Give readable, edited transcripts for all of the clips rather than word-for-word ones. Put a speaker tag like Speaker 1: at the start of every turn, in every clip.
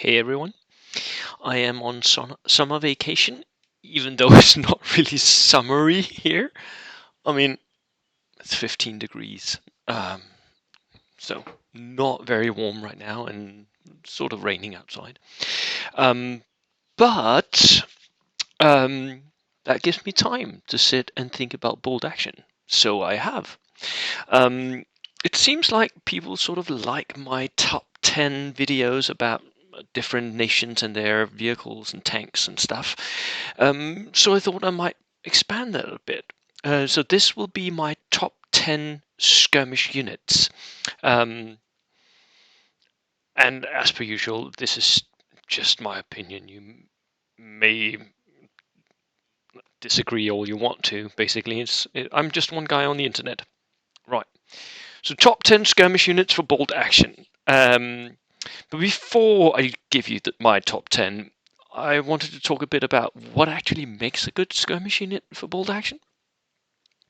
Speaker 1: Hey everyone, I am on summer vacation, even though it's not really summery here. I mean, it's 15 degrees, um, so not very warm right now and sort of raining outside. Um, but um, that gives me time to sit and think about bold action, so I have. Um, it seems like people sort of like my top 10 videos about different nations and their vehicles and tanks and stuff. So I thought I might expand that a bit. So this will be my top 10 skirmish units. Um, and as per usual, this is just my opinion. You may disagree all you want to, basically. I'm just one guy on the internet. Right. So top 10 skirmish units for bold action. But before I give you my top 10, I wanted to talk a bit about what actually makes a good skirmish unit for bold action.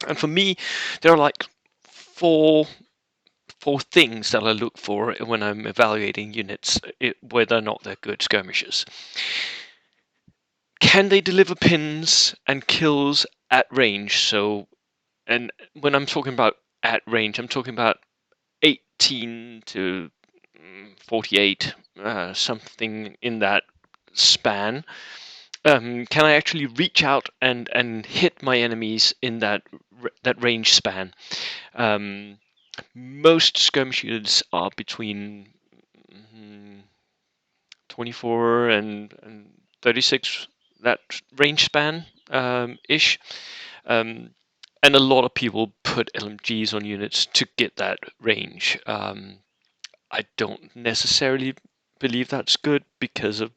Speaker 1: And for me, there are like four things that I look for when I'm evaluating units, whether or not they're good skirmishers. Can they deliver pins and kills at range? So, and when I'm talking about at range, I'm talking about 18 to 48, something in that span. Can I actually reach out and hit my enemies in that range span? Most skirmish units are between 24 and 36, that range span ish. And a lot of people put LMGs on units to get that range. I don't necessarily believe that's good because of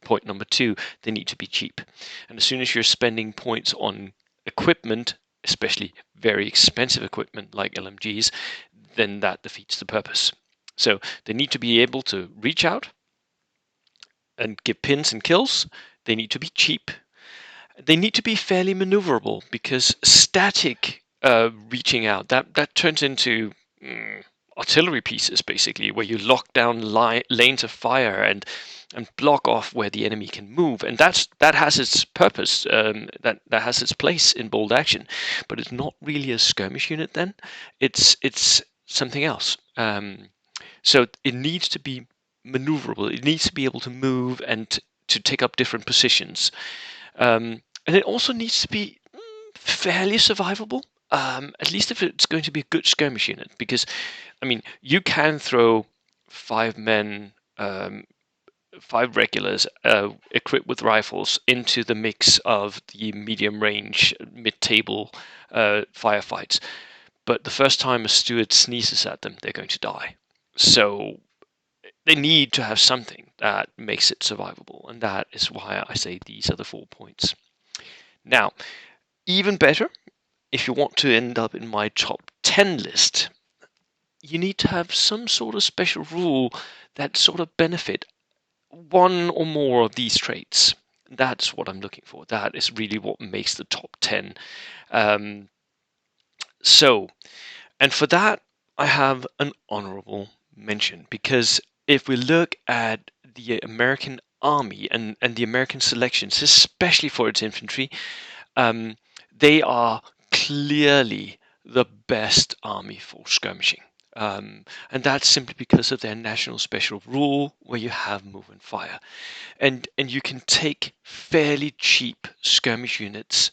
Speaker 1: point number 2, they need to be cheap. And as soon as you're spending points on equipment, especially very expensive equipment like LMGs, then that defeats the purpose. So they need to be able to reach out and give pins and kills. They need to be cheap. They need to be fairly maneuverable, because static reaching out, that turns into artillery pieces, basically, where you lock down lanes of fire and block off where the enemy can move, and that has its purpose, that has its place in bold action, but it's not really a skirmish unit. Then it's something else. So it needs to be maneuverable. It needs to be able to move and to take up different positions, and it also needs to be fairly survivable. At least if it's going to be a good skirmish unit, because I mean, you can throw 5 men, 5 regulars equipped with rifles into the mix of the medium range, mid-table firefights. But the first time a Stuart sneezes at them, they're going to die. So they need to have something that makes it survivable. And that is why I say these are the 4 points. Now, even better, if you want to end up in my top 10 list, you need to have some sort of special rule that sort of benefit one or more of these traits. That's what I'm looking for. That is really what makes the top 10. And for that, I have an honorable mention, because if we look at the American Army and the American selections, especially for its infantry, they are clearly the best army for skirmishing. And that's simply because of their national special rule, where you have move and fire. And you can take fairly cheap skirmish units,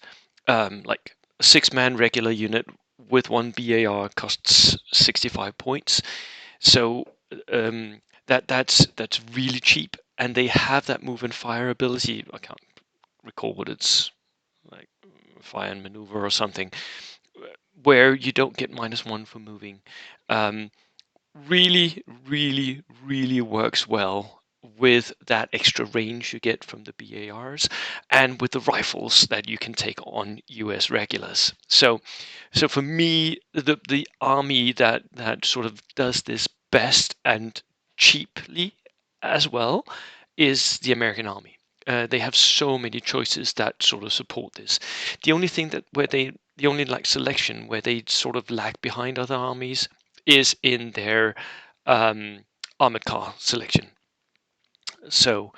Speaker 1: like a 6-man regular unit with 1 BAR costs 65 points. So that's really cheap, and they have that move and fire ability. I can't recall what it's like, fire and maneuver or something, where you don't get -1 for moving. Really, really, really works well with that extra range you get from the BARs, and with the rifles that you can take on US regulars. So for me, the army that sort of does this best and cheaply as well is the American Army. They have so many choices that sort of support this. The only thing the only like selection where they sort of lag behind other armies is in their armored car selection. So,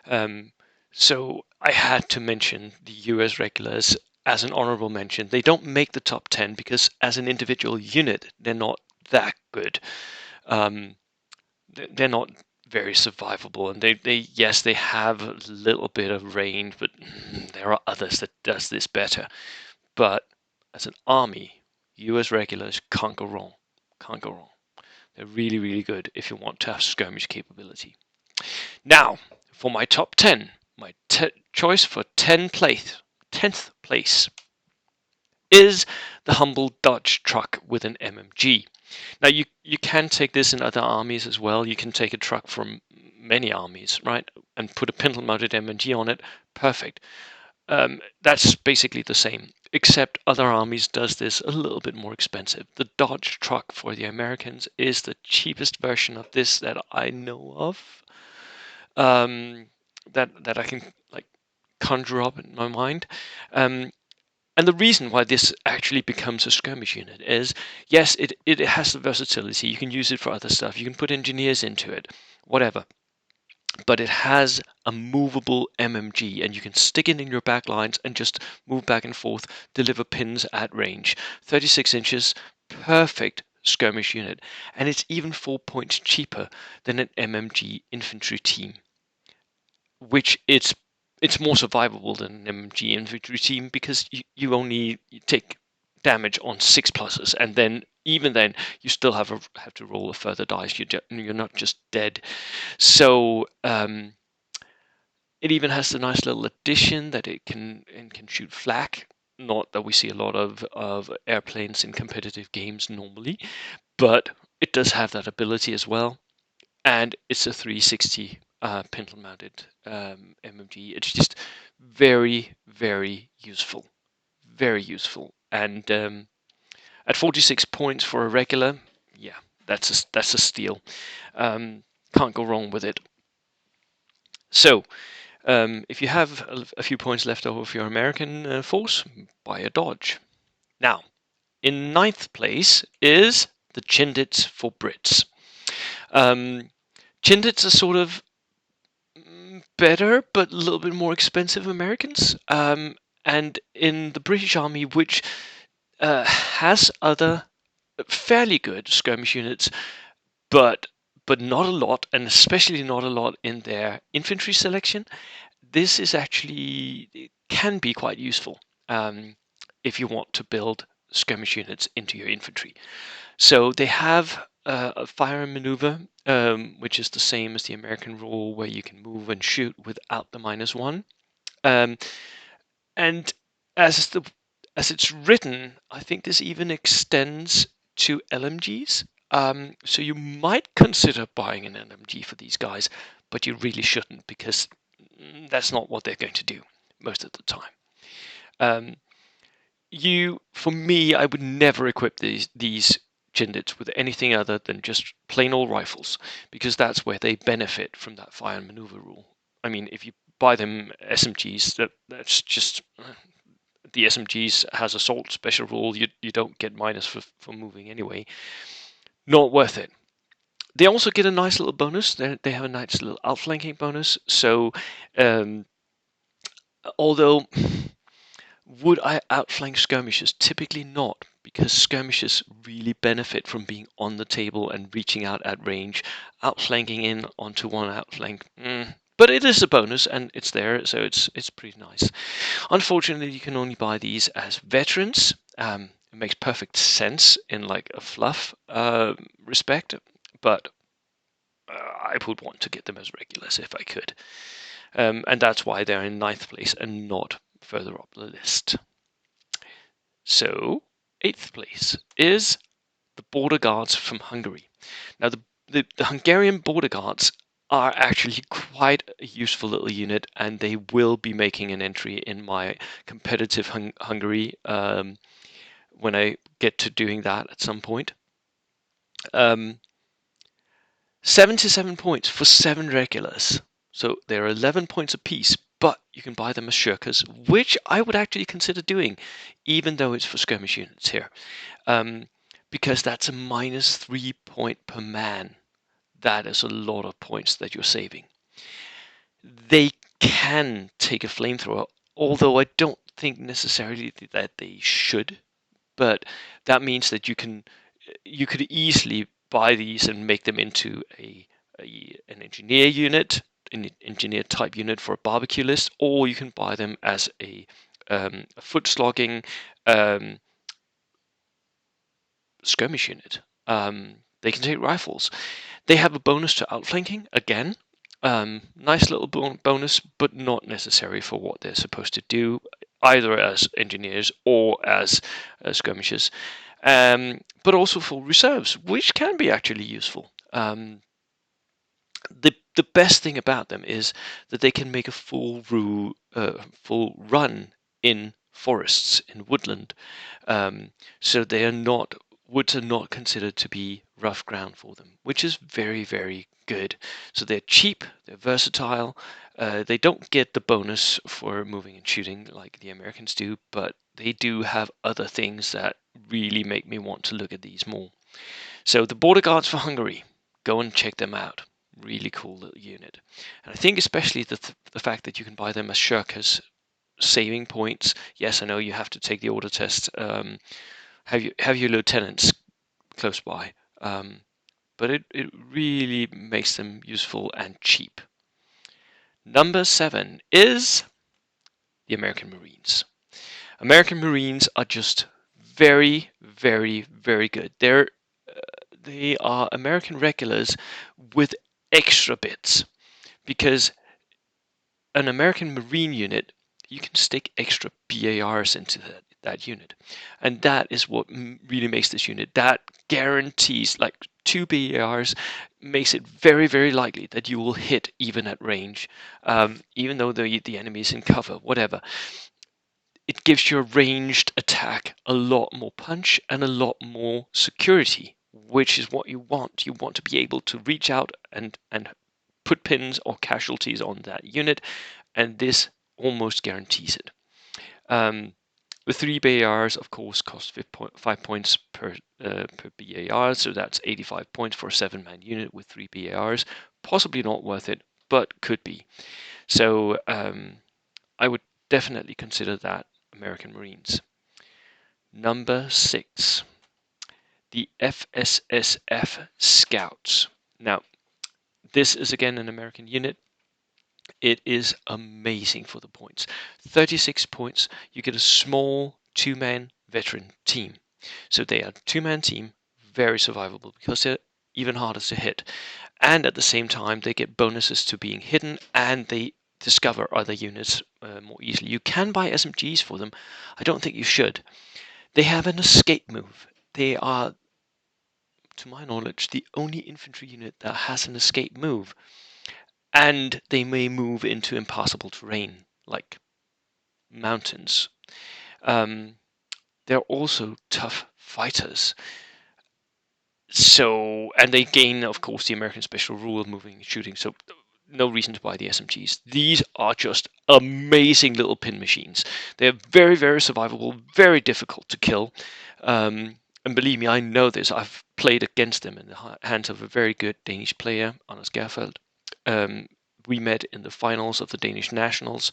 Speaker 1: um, so I had to mention the US regulars as an honorable mention. They don't make the top 10 because as an individual unit, they're not that good. Um, they're not very survivable, and they yes, they have a little bit of range, but there are others that does this better. But as an army, US regulars can't go wrong. Can't go wrong. They're really, really good if you want to have skirmish capability. Now, for my top 10, my choice for 10th place is the humble Dodge truck with an MMG. Now, you can take this in other armies as well. You can take a truck from many armies, right, and put a pintle-mounted MMG on it. Perfect. That's basically the same, except other armies does this a little bit more expensive. The Dodge truck for the Americans is the cheapest version of this that I know of. That I can like conjure up in my mind. And the reason why this actually becomes a skirmish unit is, yes, it has the versatility. You can use it for other stuff. You can put engineers into it, whatever. But it has a movable MMG, and you can stick it in your back lines and just move back and forth, deliver pins at range. 36 inches, perfect skirmish unit. And it's even 4 points cheaper than an MMG infantry team, which it's more survivable than an MMG infantry team because you only take damage on 6 pluses, and then even then you still have to roll a further dice. You're not just dead. So it even has the nice little addition that it can shoot flak. Not that we see a lot of airplanes in competitive games normally, but it does have that ability as well. And it's a 360 pintle mounted MMG. It's just very, very useful. Very useful. And at 46 points for a regular, yeah, that's a steal. Can't go wrong with it. So, if you have a few points left over for your American force, buy a Dodge. Now, in 9th place is the Chindits for Brits. Chindits are sort of better, but a little bit more expensive Americans. And in the British Army, which has other fairly good skirmish units, but not a lot, and especially not a lot in their infantry selection. This is actually, it can be quite useful if you want to build skirmish units into your infantry. So they have a fire and maneuver, which is the same as the American rule, where you can move and shoot without the -1. And as it's written, I think this even extends to LMGs. So you might consider buying an LMG for these guys, but you really shouldn't, because that's not what they're going to do most of the time. For me, I would never equip these Chindits with anything other than just plain old rifles, because that's where they benefit from that fire and maneuver rule. I mean, if you buy them SMGs, that's just the SMGs has assault special rule. You don't get minus for moving anyway. Not worth it. They also get a nice little bonus. They have a nice little outflanking bonus. So, although would I outflank skirmishers? Typically not, because skirmishers really benefit from being on the table and reaching out at range. Outflanking in onto one outflank, but it is a bonus and it's there, so it's pretty nice. Unfortunately, you can only buy these as veterans. It makes perfect sense in like a fluff respect, but I would want to get them as regulars if I could. And that's why they're in 9th place and not further up the list. So, 8th place is the Border Guards from Hungary. Now, the Hungarian Border Guards are actually quite a useful little unit, and they will be making an entry in my competitive Hungary when I get to doing that at some point. 77 points for 7 regulars. So they're 11 points apiece, but you can buy them as shirkers, which I would actually consider doing, even though it's for skirmish units here. Because that's a -3 point per man. That is a lot of points that you're saving. they can take a flamethrower, although I don't think necessarily that they should. But that means that you could easily buy these and make them into an engineer unit, an engineer type unit for a barbecue list, or you can buy them as a foot slogging um, skirmish unit. They can take rifles. They have a bonus to outflanking again. Nice little bonus, but not necessary for what they're supposed to do, either as engineers or as skirmishers. But also for reserves, which can be actually useful. The best thing about them is that they can make a full run in forests, in woodland. So they are not woods are not considered to be rough ground for them, which is very, very good. So they're cheap, they're versatile. They don't get the bonus for moving and shooting like the Americans do, but they do have other things that really make me want to look at these more. So the Border Guards for Hungary, go and check them out. Really cool little unit. And I think especially the fact that you can buy them as shirkers, saving points. Yes, I know you have to take the order test. Have your lieutenants close by. But it really makes them useful and cheap. Number 7 is the American Marines. American Marines are just very, very, very good. They are American regulars with extra bits, because an American Marine unit, you can stick extra BARs into that unit, and that is what really makes this unit. That guarantees, like, 2 BARs makes it very, very likely that you will hit even at range, even though the enemy is in cover, whatever. It gives your ranged attack a lot more punch and a lot more security, which is what you want. You want to be able to reach out and put pins or casualties on that unit, and this almost guarantees it. The 3 BARs, of course, cost 5 points per BAR, so that's 85 points for a 7-man unit with 3 BARs. Possibly not worth it, but could be. So I would definitely consider that American Marines. Number 6, the FSSF Scouts. Now, this is again an American unit. It is amazing for the points. 36 points, you get a small 2-man veteran team. So they are a 2-man team, very survivable because they're even harder to hit. And at the same time, they get bonuses to being hidden, and they discover other units more easily. You can buy SMGs for them. I don't think you should. They have an escape move. They are, to my knowledge, the only infantry unit that has an escape move. And they may move into impassable terrain, like mountains. They're also tough fighters. So, and they gain, of course, the American special rule of moving and shooting. So, no reason to buy the SMGs. These are just amazing little pin machines. They're very, very survivable, very difficult to kill. And believe me, I know this. I've played against them in the hands of a very good Danish player, Anders Gerfeldt. We met in the finals of the Danish Nationals,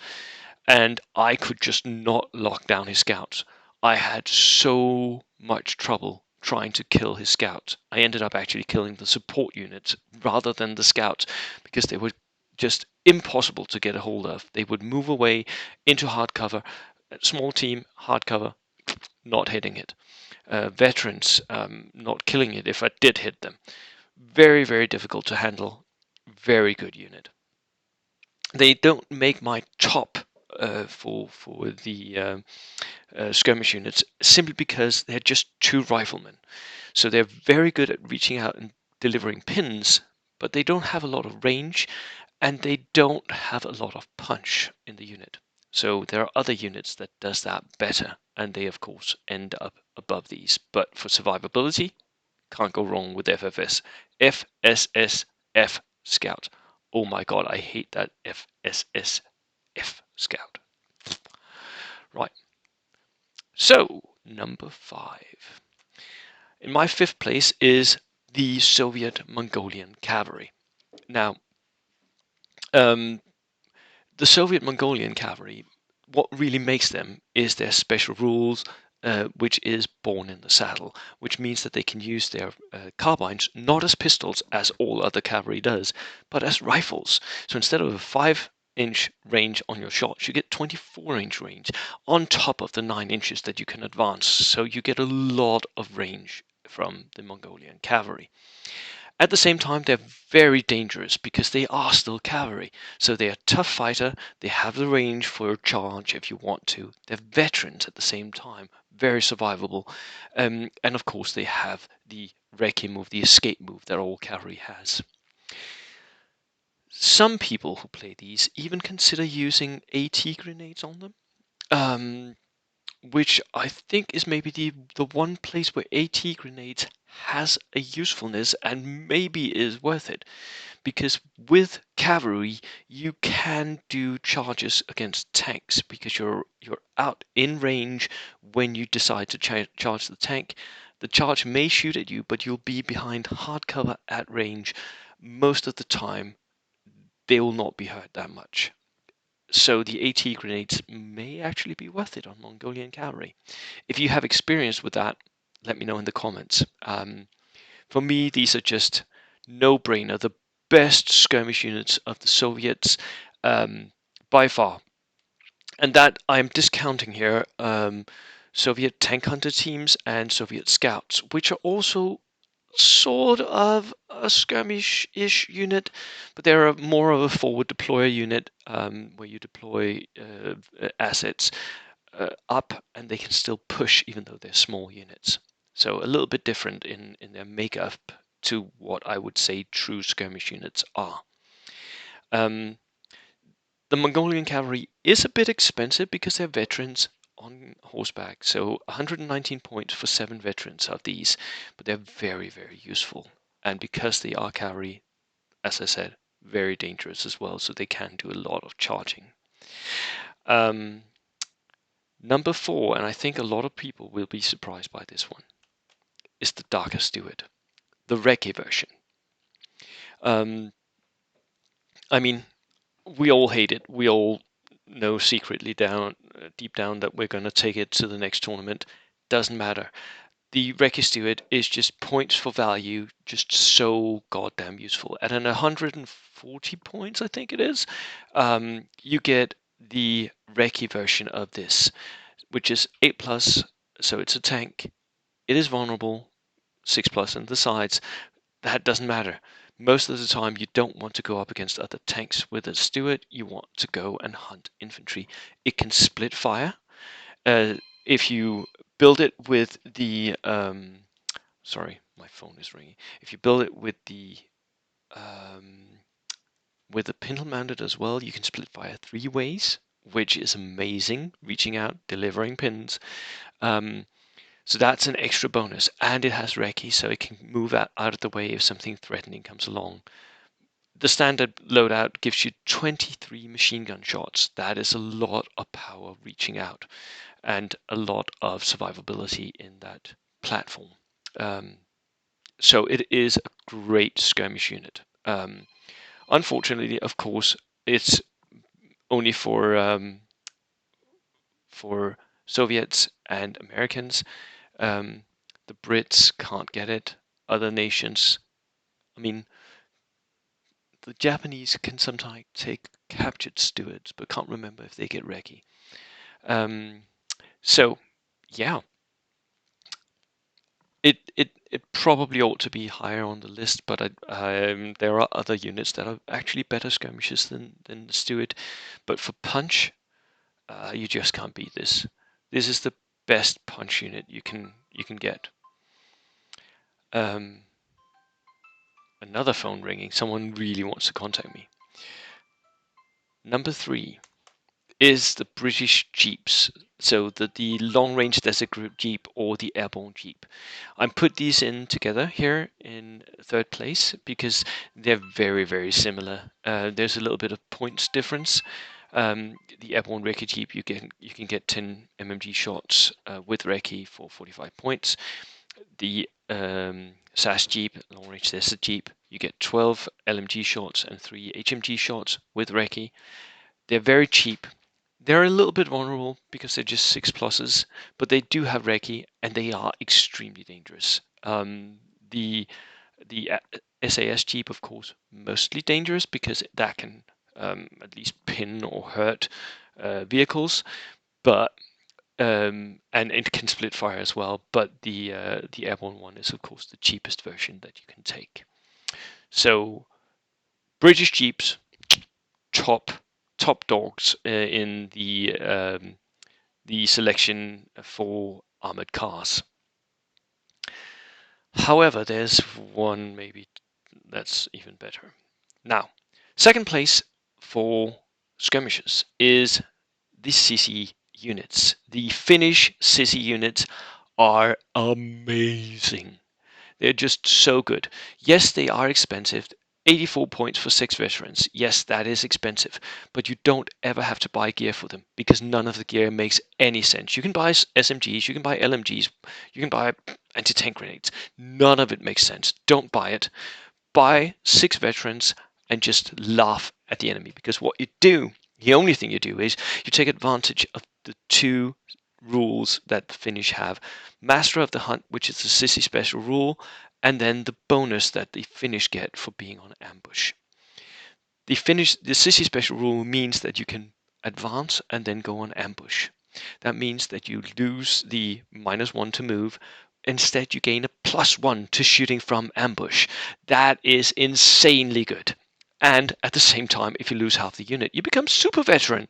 Speaker 1: and I could just not lock down his scouts. I had so much trouble trying to kill his scouts. I ended up actually killing the support units rather than the scouts, because they were just impossible to get a hold of. They would move away into hard cover, small team, hard cover, not hitting it. Veterans, not killing it if I did hit them. Very, very difficult to handle. Very good unit. They don't make my top for the skirmish units, simply because they're just 2 riflemen. So they're very good at reaching out and delivering pins, but they don't have a lot of range, and they don't have a lot of punch in the unit. So there are other units that does that better, and they of course end up above these. But for survivability, can't go wrong with FSSF Scout. Oh my god, I hate that FSSF Scout. Right. So, number 5. In my 5th place is the Soviet Mongolian Cavalry. Now, The Soviet Mongolian Cavalry, what really makes them is their special rules, which is born in the saddle, which means that they can use their carbines not as pistols as all other cavalry does, but as rifles. So instead of a 5-inch range on your shots, you get 24-inch range on top of the 9 inches that you can advance. So you get a lot of range from the Mongolian Cavalry. At the same time, they're very dangerous because they are still cavalry. So they're a tough fighter. They have the range for a charge if you want to. They're veterans at the same time, very survivable. And of course, they have the recce move, the escape move that all cavalry has. Some people who play these even consider using AT grenades on them. Which I think is maybe the one place where AT grenades has a usefulness and maybe is worth it, because with cavalry you can do charges against tanks because you're out in range when you decide to charge the tank. The charge may shoot at you, but you'll be behind hard cover at range. Most of the time they will not be hurt that much. So the AT grenades may actually be worth it on Mongolian Cavalry. If you have experience with that, let me know in the comments. For me, these are just no-brainer, the best skirmish units of the Soviets by far. And that I'm discounting here Soviet tank hunter teams and Soviet scouts, which are also sort of a skirmish-ish unit, but they're more of a forward deployer unit where you deploy assets up and they can still push even though they're small units. So a little bit different in their makeup to what I would say true skirmish units are. The Mongolian Cavalry is a bit expensive because they're veterans on horseback. So 119 points for 7 veterans of these, but they're very, very useful. And because they are cavalry, as I said, very dangerous as well, so they can do a lot of charging. Number 4, and I think a lot of people will be surprised by this one, is the Dakka Stuart, the recce version. I mean, we all hate it. We all know secretly deep down that we're going to take it to the next tournament. Doesn't matter. The recce Stuart is just points for value, just so goddamn useful. At an 140 points, I think it is, you get the recce version of this, which is 8+, so it's a tank. It is vulnerable, 6+ on the sides. That doesn't matter. Most of the time, you don't want to go up against other tanks with a Stuart. You want to go and hunt infantry. It can split fire. If you build it with the sorry, my phone is ringing. If you build it with the pintle mounted as well, you can split fire 3 ways, which is amazing. Reaching out, delivering pins. So that's an extra bonus, and it has recce, so it can move out of the way if something threatening comes along. The standard loadout gives you 23 machine gun shots. That is a lot of power reaching out, and a lot of survivability in that platform. So it is a great skirmish unit. Unfortunately, of course, it's only for Soviets and Americans. The Brits can't get it. Other nations, I mean, the Japanese can sometimes take captured Stuarts, but can't remember if they get recce. So, yeah, it probably ought to be higher on the list, but there are other units that are actually better skirmishes than the Stuart. But for punch, you just can't beat this. This is the best punch unit you can get. Another phone ringing. Someone really wants to contact me. Number 3 is the British Jeeps. So the long-range desert group Jeep or the Airborne Jeep. I put these in together here in 3rd place because they're very, very similar. There's a little bit of points difference. The Airborne recce Jeep, you can get 10 MMG shots with recce for 45 points. The SAS Jeep, long-range desert Jeep, you get 12 LMG shots and 3 HMG shots with recce. They're very cheap. They're a little bit vulnerable because they're just 6+s, but they do have recce and they are extremely dangerous. The SAS Jeep, of course, mostly dangerous because that can at least pin or hurt vehicles, but and it can split fire as well. But the Airborne one is, of course, the cheapest version that you can take. So British Jeeps, top dogs in the selection for armored cars. However, there's one maybe that's even better. Now, second place for skirmishers is the Sissi units. The Finnish Sissi units are amazing. They're just so good. Yes, they are expensive. 84 points for 6 veterans. Yes, that is expensive, but you don't ever have to buy gear for them because none of the gear makes any sense. You can buy SMGs, you can buy LMGs, you can buy anti-tank grenades. None of it makes sense. Don't buy it. Buy 6 veterans and just laugh at the enemy, because what you do, the only thing you do is you take advantage of the 2 rules that the Finnish have. Master of the Hunt, which is the Sissi special rule, and then the bonus that the Finnish get for being on ambush. The Sissi special rule means that you can advance and then go on ambush. That means that you lose the -1 to move. Instead, you gain a +1 to shooting from ambush. That is insanely good. And at the same time, if you lose half the unit, you become super veteran.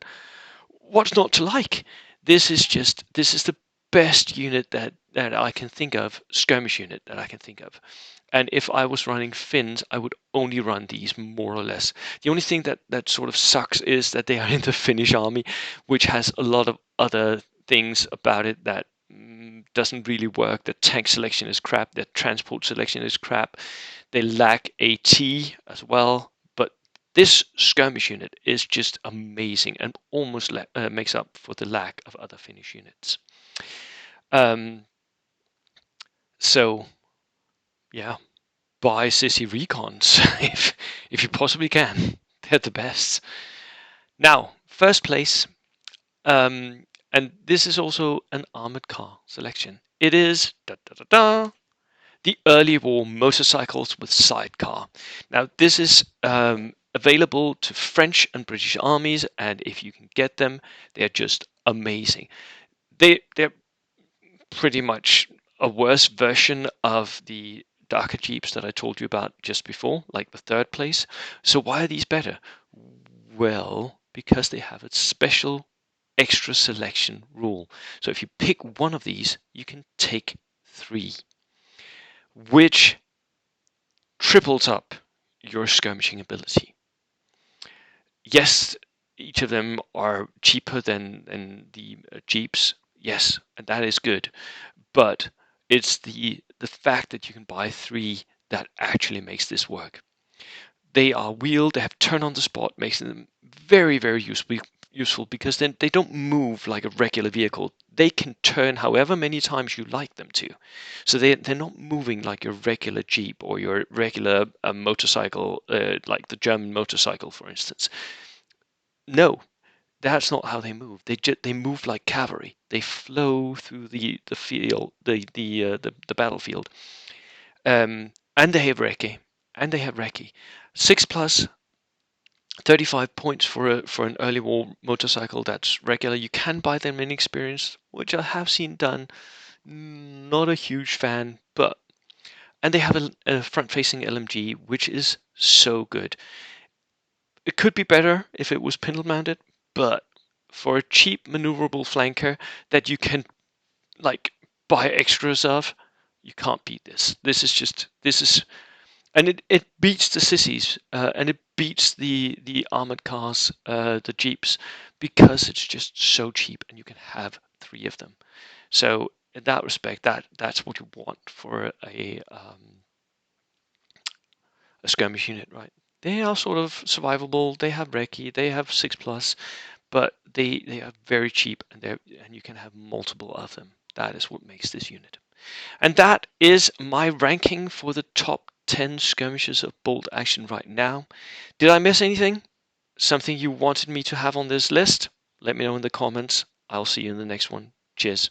Speaker 1: What's not to like? This is the best unit that I can think of, skirmish unit that I can think of. And if I was running Finns, I would only run these, more or less. The only thing that sort of sucks is that they are in the Finnish army, which has a lot of other things about it that doesn't really work. The tank selection is crap. The transport selection is crap. They lack AT as well. But this skirmish unit is just amazing and almost makes up for the lack of other Finnish units. So yeah, buy Sissi Recons if you possibly can. They're the best. Now, first place, and this is also an armored car selection. It is the early war motorcycles with sidecar. Now, this is available to French and British armies, and if you can get them, they're just amazing. They're pretty much a worse version of the Dakka Jeeps that I told you about just before, like the third place. So why are these better? Well, because they have a special extra selection rule. So if you pick one of these, you can take 3, which triples up your skirmishing ability. Yes, each of them are cheaper than the Jeeps. Yes, and that is good. But it's the fact that you can buy 3 that actually makes this work. They are wheeled, they have turn on the spot, makes them very, very useful because then they don't move like a regular vehicle. They can turn however many times you like them to. So they're not moving like your regular Jeep or your regular motorcycle, like the German motorcycle, for instance. No, that's not how they move. They move like cavalry. They flow through the field, the battlefield, and they have recce. 6+, 35 points for an early war motorcycle that's regular. You can buy them in experience, which I have seen done. Not a huge fan, and they have a front-facing LMG, which is so good. It could be better if it was pintle mounted, but for a cheap maneuverable flanker that you can like buy extras of, you can't beat this. This is and it beats the Sissis and it beats the armored cars, the Jeeps, because it's just so cheap and you can have 3 of them. So in that respect, that's what you want for a skirmish unit, right? They are sort of survivable. They have recce, they have 6+, but they are very cheap and you can have multiple of them. That is what makes this unit. And that is my ranking for the top 10 skirmishers of bolt action right now. Did I miss anything? something you wanted me to have on this list, let me know in the comments. I'll see you in the next one. Cheers.